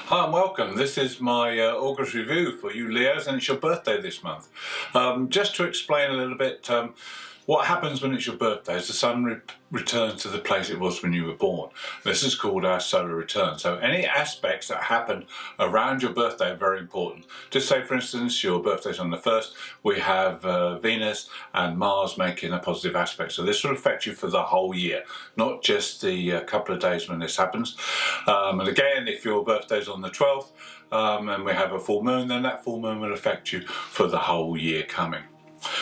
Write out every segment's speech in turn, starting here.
Hi and welcome. This is my August review for you Leos, and it's your birthday this month. Just to explain a little bit what happens when it's your birthday is the sun returns to the place it was when you were born. This is called our solar return. So any aspects that happen around your birthday are very important. Just say, for instance, your birthday's on the 1st, we have Venus and Mars making a positive aspect. So this will affect you for the whole year, not just the couple of days when this happens. And again, if your birthday's on the 12th and we have a full moon, then that full moon will affect you for the whole year coming.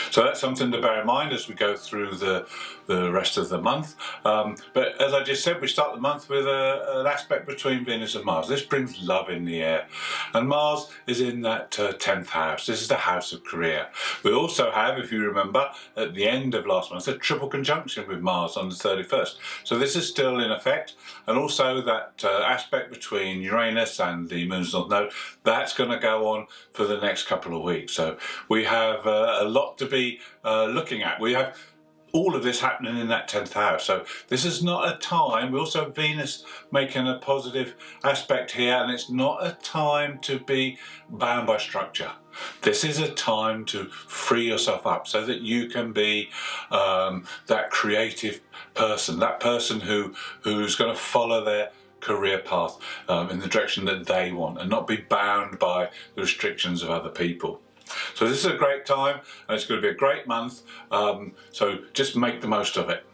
So that's something to bear in mind as we go through the rest of the month. But as I just said, we start the month with an aspect between Venus and Mars. This brings love in the air. And Mars is in that 10th house. This is the house of career. We also have, if you remember, at the end of last month, a triple conjunction with Mars on the 31st. So this is still in effect. And also that aspect between Uranus and the Moon's North Node, that's going to go on for the next couple of weeks. So we have a lot to be looking at. We have all of this happening in that 10th house. So this is not a time, we also have Venus making a positive aspect here, and it's not a time to be bound by structure. This is a time to free yourself up so that you can be that creative person, that person who's going to follow their career path in the direction that they want and not be bound by the restrictions of other people. So this is a great time and it's going to be a great month, so just make the most of it.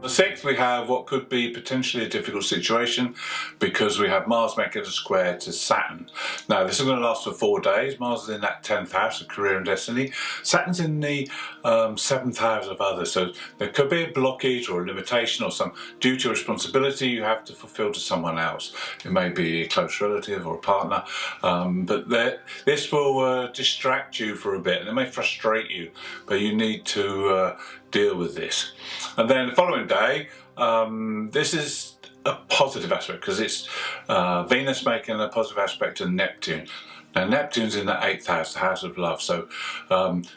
The 6th, we have what could be potentially a difficult situation because we have Mars making a square to Saturn. Now this is going to last for 4 days. Mars is in that 10th house of career and destiny. Saturn's in the 7th house of others. So there could be a blockage or a limitation or some duty or responsibility you have to fulfill to someone else. It may be a close relative or a partner, but this will distract you for a bit and it may frustrate you, but you need to deal with this. And then the following day, this is a positive aspect because it's Venus making a positive aspect to Neptune. Now Neptune's in the 8th house, the house of love, so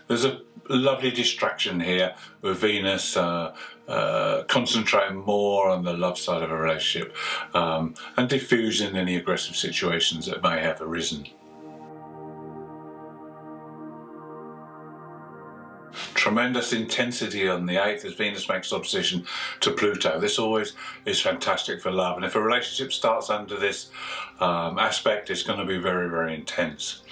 there's a lovely distraction here with Venus concentrating more on the love side of a relationship and diffusing any aggressive situations that may have arisen. Tremendous intensity on the 8th as Venus makes opposition to Pluto. This always is fantastic for love, and if a relationship starts under this aspect, it's going to be very, very intense.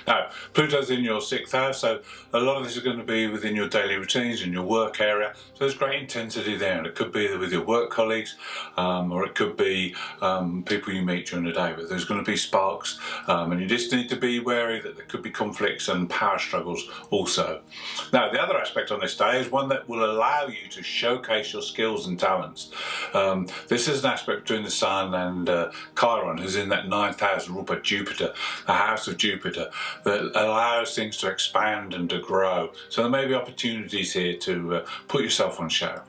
Now, Pluto's in your 6th house, so a lot of this is going to be within your daily routines, in your work area, so there's great intensity there, and it could be with your work colleagues, or it could be people you meet during the day, but there's going to be sparks, and you just need to be wary that there could be conflicts and power struggles also. Now, the other aspect on this day is one that will allow you to showcase your skills and talents. This is an aspect between the Sun and Chiron, who's in that 9th house, ruled by Jupiter, the house of Jupiter, that allows things to expand and to grow. So there may be opportunities here to put yourself on show.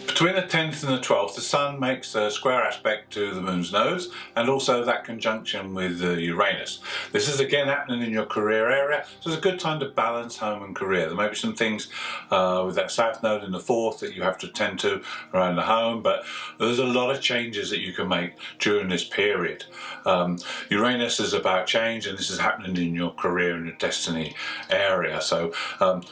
Between the 10th and the 12th, the Sun makes a square aspect to the Moon's nodes and also that conjunction with Uranus. This is again happening in your career area, so it's a good time to balance home and career. There may be some things with that South node in the 4th that you have to attend to around the home, but there's a lot of changes that you can make during this period. Uranus is about change, and this is happening in your career and your destiny area. So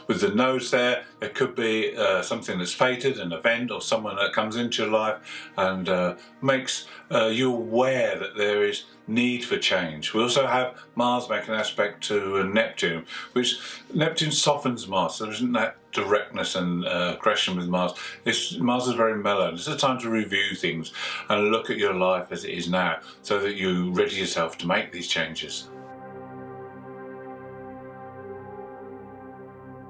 with the nodes there could be something that's fated, an event or someone that comes into your life and makes you aware that there is need for change. We also have Mars making an aspect to Neptune, which Neptune softens Mars, so there isn't that directness and aggression with Mars. Mars is very mellow. This is a time to review things and look at your life as it is now so that you ready yourself to make these changes.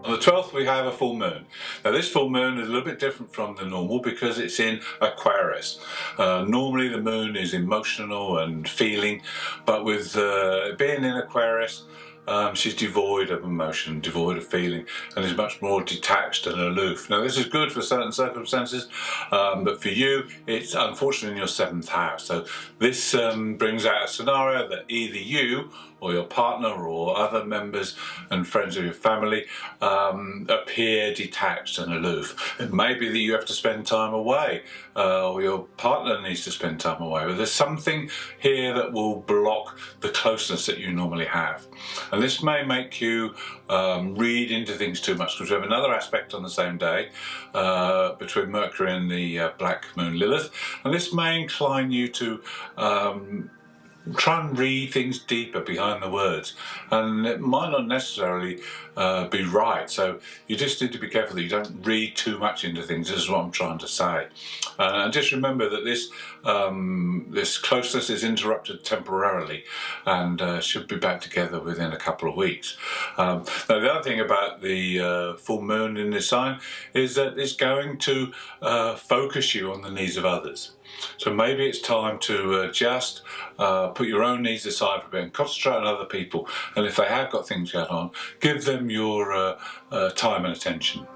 On the 12th, we have a full moon. Now this full moon is a little bit different from the normal because it's in Aquarius. Normally the moon is emotional and feeling, but with being in Aquarius, she's devoid of emotion, devoid of feeling, and is much more detached and aloof. Now this is good for certain circumstances, but for you it's unfortunately in your 7th house. So this brings out a scenario that either you or your partner or other members and friends of your family appear detached and aloof. It may be that you have to spend time away, or your partner needs to spend time away, but there's something here that will block the closeness that you normally have. And this may make you read into things too much, because we have another aspect on the same day between Mercury and the black moon Lilith, and this may incline you to try and read things deeper behind the words, and it might not necessarily be right, so you just need to be careful that you don't read too much into things. This is what I'm trying to say. And just remember that this closeness is interrupted temporarily and should be back together within a couple of weeks. Now the other thing about the full moon in this sign is that it's going to focus you on the needs of others. So maybe it's time to just put your own needs aside for a bit and concentrate on other people. And if they have got things going on, give them your time and attention.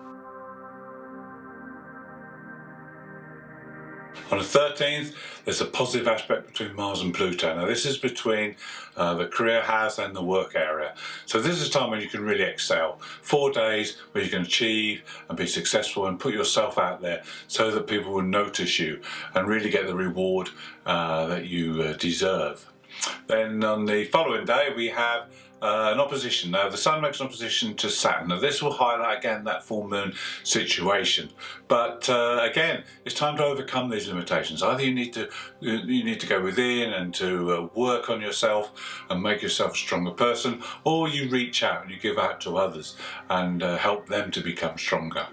On the 13th, there's a positive aspect between Mars and Pluto. Now this is between the career house and the work area. So this is a time when you can really excel. 4 days where you can achieve and be successful and put yourself out there so that people will notice you and really get the reward that you deserve. Then on the following day we have an opposition. Now the Sun makes an opposition to Saturn. Now this will highlight again that full moon situation, but again it's time to overcome these limitations. Either you need to go within and to work on yourself and make yourself a stronger person, or you reach out and you give out to others and help them to become stronger.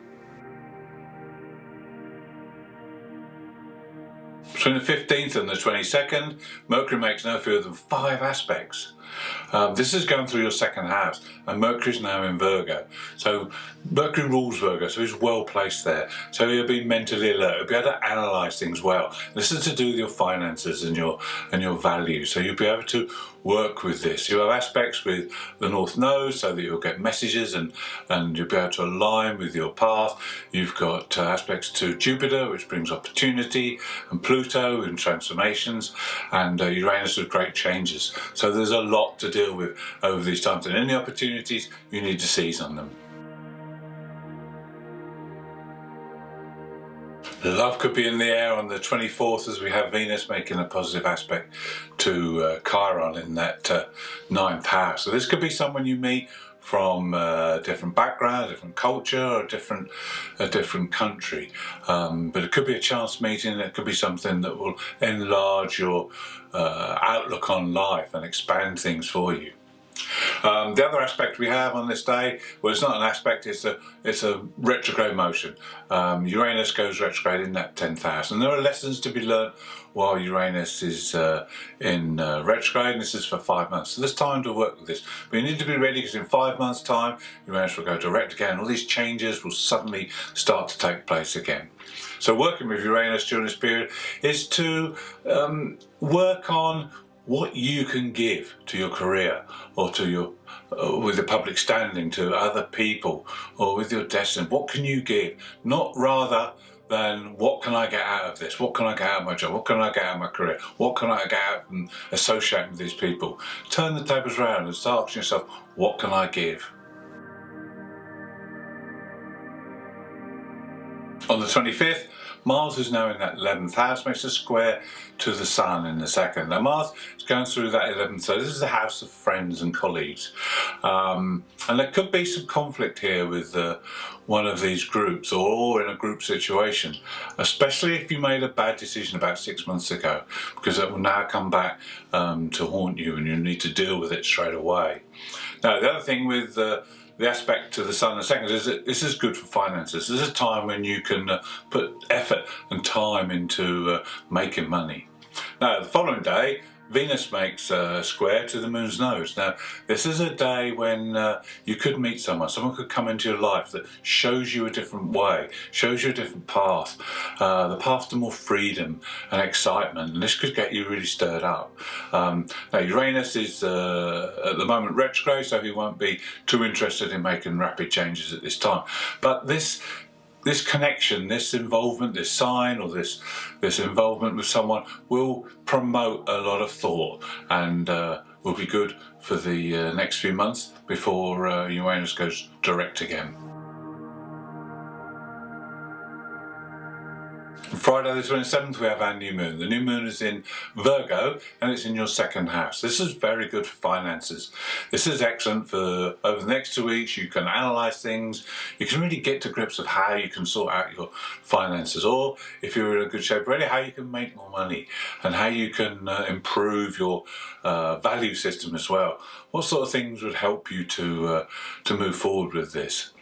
Between the 15th and the 22nd, Mercury makes no fewer than 5 aspects. This is going through your second house, and Mercury's now in Virgo. So Mercury rules Virgo, so he's well placed there. So he'll be mentally alert. He'll be able to analyse things well. This is to do with your finances and your values. So you'll be able to work with this. You have aspects with the North Node, so that you'll get messages and you'll be able to align with your path. You've got aspects to Jupiter, which brings opportunity, and Pluto and transformations, and Uranus with great changes. So there's a lot to deal with over these times, and any opportunities you need to seize on them. Love could be in the air on the 24th as we have Venus making a positive aspect to Chiron in that 9th house. So this could be someone you meet from a different background, a different culture, or a different country. But it could be a chance meeting. It could be something that will enlarge your outlook on life and expand things for you. The other aspect we have on this day, well, it's not an aspect, it's a retrograde motion. Uranus goes retrograde in that 10th house, and there are lessons to be learned while Uranus is in retrograde, and this is for 5 months. So there's time to work with this, but you need to be ready, because in 5 months' time Uranus will go direct again. All these changes will suddenly start to take place again. So working with Uranus during this period is to work on what you can give to your career, or to your with the public standing, to other people, or with your destiny. What can you give? Not rather than what can I get out of this? What can I get out of my job? What can I get out of my career? What can I get out from associating with these people? Turn the tables around and start asking yourself, what can I give? On the 25th, Mars is now in that 11th house, makes a square to the Sun in the 2nd. Now Mars is going through that 11th, so this is the house of friends and colleagues. And there could be some conflict here with one of these groups, or in a group situation, especially if you made a bad decision about 6 months ago, because it will now come back to haunt you, and you need to deal with it straight away. Now the other thing with the aspect to the Sun and second is that this is good for finances. This is a time when you can put effort and time into making money. Now the following day, Venus makes a square to the Moon's nose. Now this is a day when you could meet someone could come into your life that shows you a different way, shows you a different path, the path to more freedom and excitement, and this could get you really stirred up. Now Uranus is at the moment retrograde, so he won't be too interested in making rapid changes at this time, but this connection, this involvement, this sign, or this involvement with someone will promote a lot of thought and will be good for the next few months before Uranus goes direct again. Friday the 27th we have our new moon. The new moon is in Virgo and it's in your second house. This is very good for finances. This is excellent for over the next 2 weeks. You can analyse things. You can really get to grips of how you can sort out your finances, or if you're in a good shape already, how you can make more money and how you can improve your value system as well. What sort of things would help you to move forward with this?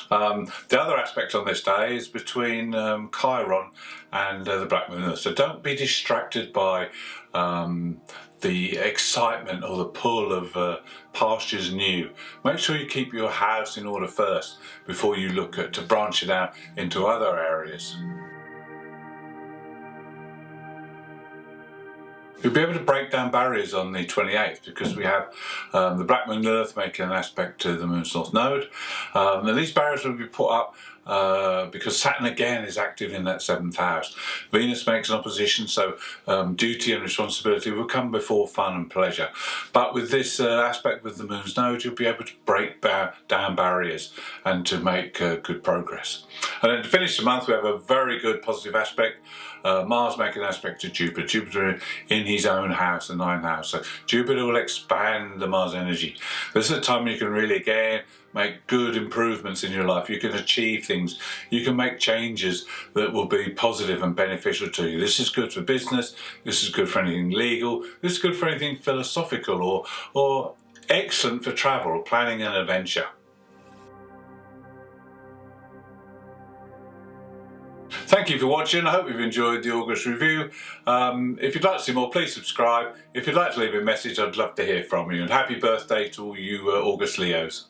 The other aspect on this day is between Chiron and the Black Moon. So don't be distracted by the excitement or the pull of pastures new. Make sure you keep your house in order first before you look at to branch it out into other areas. You'll be able to break down barriers on the 28th because we have the Black Moon Earth making an aspect to the Moon's North Node. Now these barriers will be put up because Saturn again is active in that 7th house. Venus makes an opposition, so duty and responsibility will come before fun and pleasure. But with this aspect with the Moon's Node, you'll be able to break down barriers and to make good progress. And then to finish the month, we have a very good positive aspect. Mars making an aspect to Jupiter. Jupiter in his own house, the 9th house. So Jupiter will expand the Mars energy. This is a time you can really again make good improvements in your life. You can achieve things. You can make changes that will be positive and beneficial to you. This is good for business. This is good for anything legal. This is good for anything philosophical or excellent for travel, planning an adventure. Thank you for watching. I hope you've enjoyed the August review. If you'd like to see more, please subscribe. If you'd like to leave a message, I'd love to hear from you. And happy birthday to all you August Leos.